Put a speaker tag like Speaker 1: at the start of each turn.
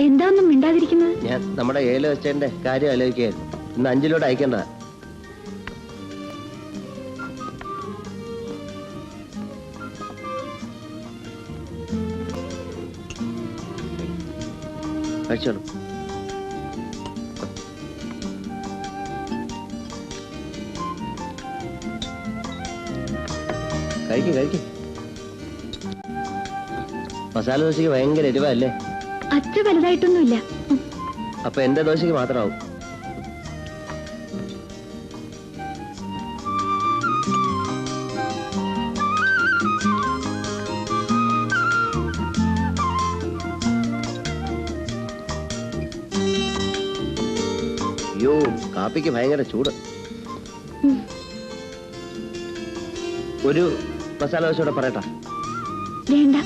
Speaker 1: എന്താ ഒന്നും മിണ്ടാതിരിക്കുന്നത്?
Speaker 2: ഞാൻ നമ്മുടെ ഏല വെച്ചതിന്റെ കാര്യം ആലോചിക്കുകയായിരുന്നു. ഇന്ന് 5 ലോഡ് അയക്കേണ്ടതാ. കഴിച്ചോളൂ. കഴിക്കും. മസാല ദോശയ്ക്ക് ഭയങ്കര എരിവല്ലേ?
Speaker 1: അത്ര വലുതായിട്ടൊന്നുമില്ല.
Speaker 2: അപ്പൊ എന്റെ ദോശയ്ക്ക് മാത്രമാവും. അയ്യോ, കാപ്പിക്ക് ഭയങ്കര ചൂട്. ഒരു മസാല ദോശ കൂടെ പറയട്ടാ?
Speaker 1: വേണ്ട.